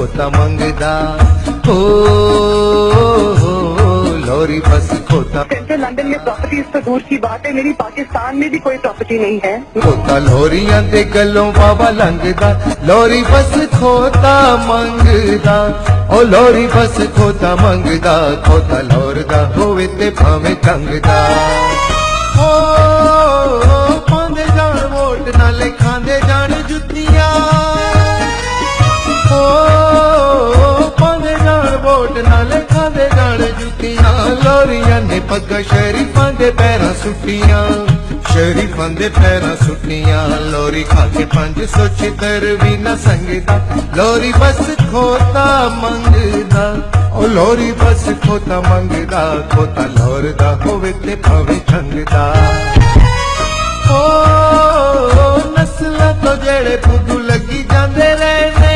खोता मंगदा हो लोरी बस खोता। सेंट्रल लंदन में प्रॉपर्टीज तो दूर की बात है, मेरी पाकिस्तान में भी कोई प्रॉपर्टी नहीं है। खोता लोरियां दे गलों बाबा लंघदा लोरी बस खोता मंगदा ओ लोरी बस खोता मंगदा खोता लोरदा होवे ते भावें टंगदा ओ पांदे जान वोट नाले खांदे जान जुत्तियां ओ पांदे जान वोट नाले खांदे जान जुत्तियां लोरियां ने पग्गा शरीफां दे पैरां सुट्टियां शरीफां दे पैरां सुट्टियां लोरी खा के 576 भी न संगदा लोरी बस खोता मंगदा ओ लोरी बस खोता मंगदा खोता लोरदा होवे ते भावें ठंगदा ओ नस्लां तो जेड़े फुदू लगी जांदे रहने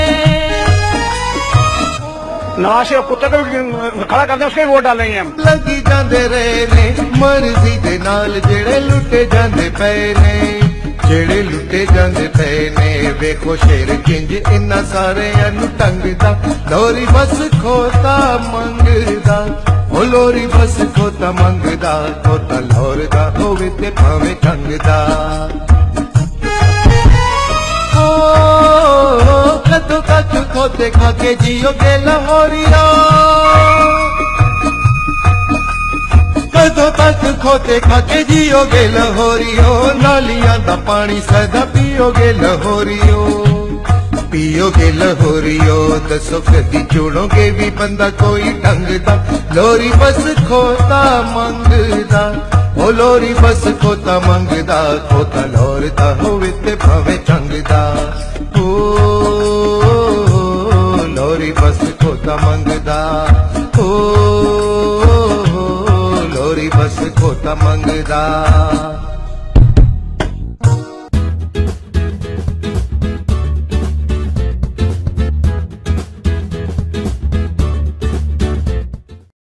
नवाज शरीफ कुत्ते को खड़ा करते उसके वोट डालेंगे हम। लगी जांदे रहे ने मर्जी दे नाल जेड़े लुटे जांदे पए ने जेड़े लुटे जांदे पए ने वेखो शेर किंज इन्ना सारेयां नू टंगदा लोरी बस खोता मंगदा ओ लोरी बस खोता मंगदा खोता लोरदा होवे ते भावें टंगदा कदों तक खोते खाके जियोगे लाहौरिया कदों तक खोते खाके जियोगे लाहौरियो नालियां दा पानी सदा पियोगे लाहौरियो पियोगे लाहौरियो दसो कदी चुनोगे भी बंदा कोई ढंग दा लोरी बस खोता मंगदा ओ लोरी बस खोता मंगदा खोता लोरदा होवे ते भावें चंगदा ओ लोरी बस खोता मंगदा ओ लोरी बस खोता मंगदा।